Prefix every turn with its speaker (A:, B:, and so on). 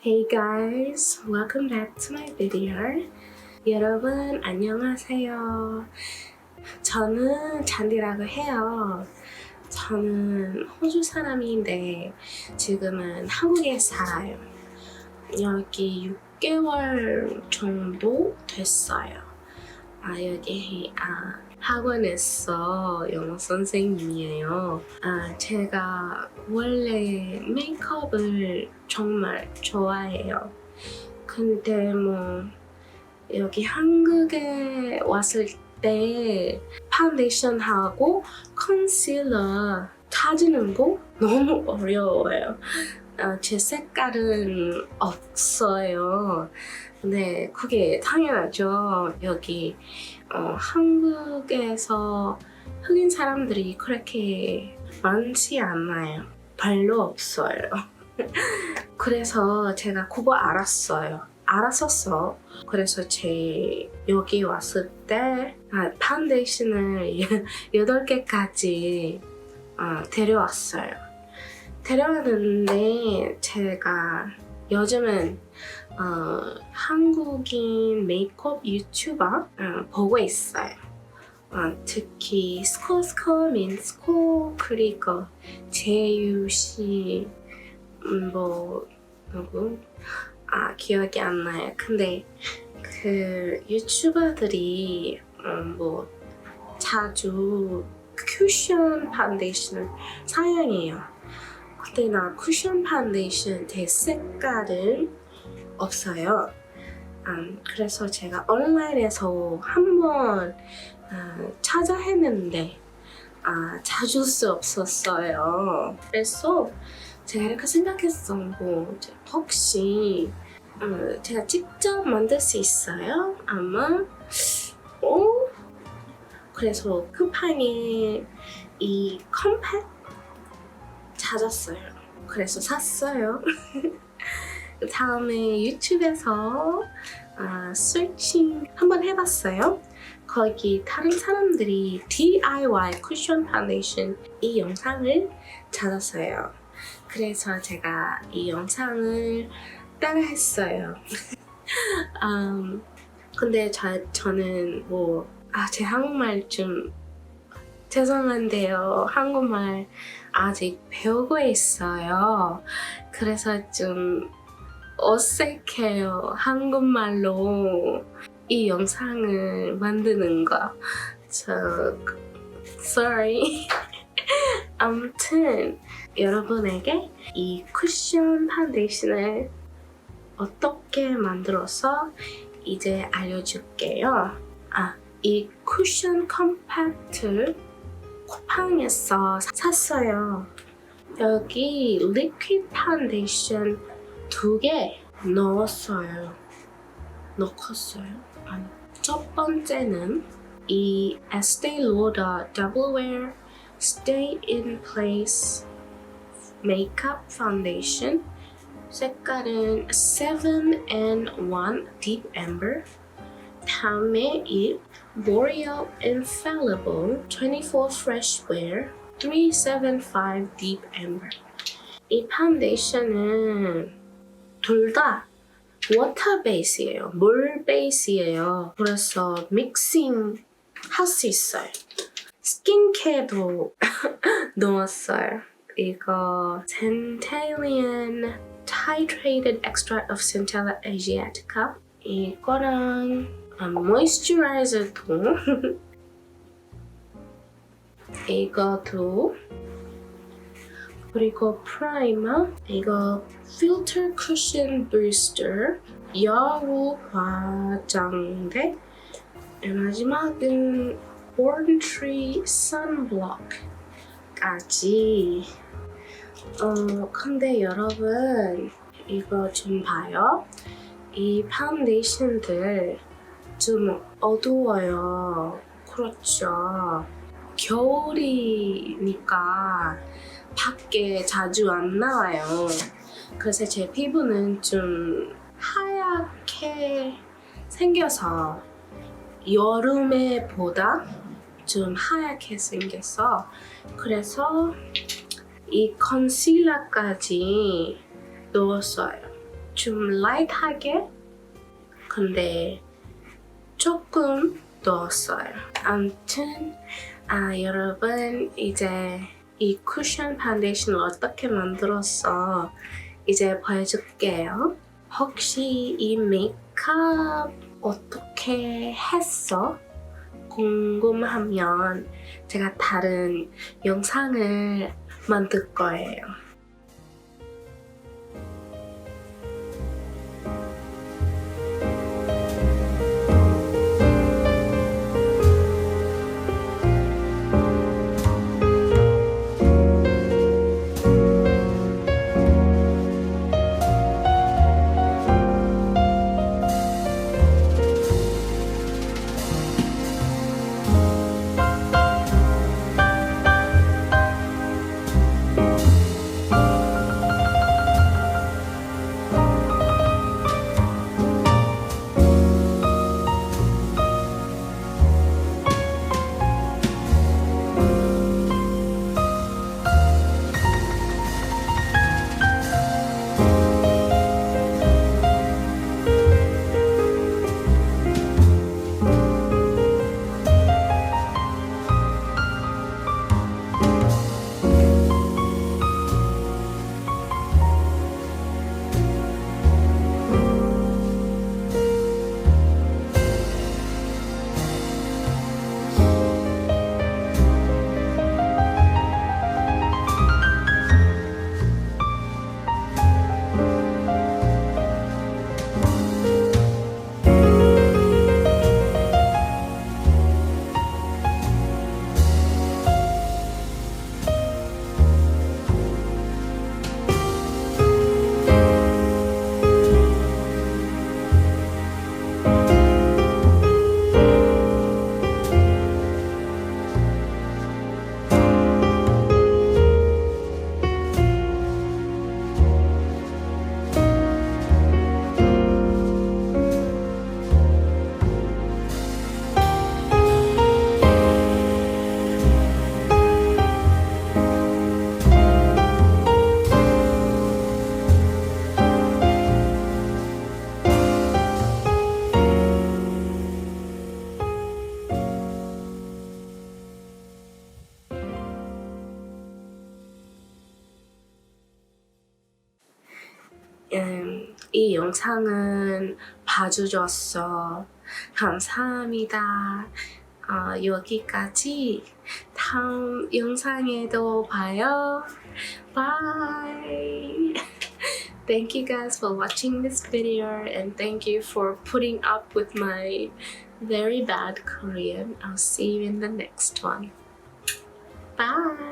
A: Hey guys, welcome back to my video. 여러분 안녕하세요. 저는 잔디라고 해요. 저는 호주 사람인데 지금은 한국에 살아요. 여기 6개월 정도 됐어요. 여기 학원에서 영어 선생님이에요. 제가 원래 메이크업을 정말 좋아해요. 근데 여기 한국에 왔을 때 파운데이션하고 컨실러 찾는 거 너무 어려워요. 제 색깔은 없어요. 근데 그게 당연하죠. 여기 한국에서 흑인 사람들이 그렇게 많지 않아요. 별로 없어요. 그래서 제가 그거 알았었어. 그래서 여기 왔을 때 파운데이션을 8개까지 데려왔어요. 데려왔는데 제가 요즘은 한국인 메이크업 유튜버 보고 있어요. 특히 스코 그리고 제유씨 누구? 기억이 안 나요. 근데 그 유튜버들이 자주 쿠션 파운데이션을 사용해요. 근데 나 쿠션 파운데이션 제 색깔은 없어요. 그래서 제가 온라인에서 한번 찾아 했는데 찾을 수 없었어요. 그래서 제가 이렇게 생각했어. 혹시 제가 직접 만들 수 있어요? 아마 그래서 쿠팡에 이 컴팩 찾았어요. 그래서 샀어요. 다음에 유튜브에서 서칭 한번 해봤어요. 거기 다른 사람들이 DIY 쿠션 파운데이션 이 영상을 찾았어요. 그래서 제가 이 영상을 따라했어요. 근데 저는 제 한국말 좀 죄송한데요. 한국말 아직 배우고 있어요. 그래서 좀 어색해요. 한국말로 이 영상을 만드는 거. sorry. 아무튼 여러분에게 이 쿠션 파운데이션을 어떻게 만들어서 이제 알려줄게요. 이 쿠션 컴팩트를 쿠팡에서 샀어요. 여기 리퀴드 파운데이션 2개 넣었어요. 첫 번째는 이 Estee Lauder Double Wear Stay in Place Makeup Foundation. 색깔은 7&1 Deep Amber. 다음에 이 L'Oreal Infallible 24 Fresh Wear 375 Deep Amber. 이 파운데이션은 둘 다 워터 베이스예요. 물 베이스예요. 그래서 믹싱 할 수 있어요. 스킨케어도 넣었어요. 이거 Centellian Titrated Extract of Centella Asiatica. 이거랑 모이스처라이저도 이거도 그리고 프라이머 이거 필터 쿠션 부스터 여우 화장대 마지막은 Born Tree Sunblock까지. 근데 여러분 이거 좀 봐요. 이 파운데이션들 좀 어두워요. 그렇죠. 겨울이니까 밖에 자주 안 나와요. 그래서 제 피부는 좀 하얗게 생겨서 여름에 보다 좀 하얗게 생겨서 그래서 이 컨실러까지 넣었어요. 좀 라이트하게 근데 조금 넣었어요. 아무튼 여러분 이제 이 쿠션 파운데이션을 어떻게 만들었어 이제 보여줄게요. 혹시 이 메이크업 어떻게 했어? 궁금하면 제가 다른 영상을 만들 거예요. 이 영상은 봐주셔서 감사합니다. 여기까지 다음 영상에도 봐요. Bye. Thank you guys for watching this video and thank you for putting up with my very bad Korean. I'll see you in the next one. Bye.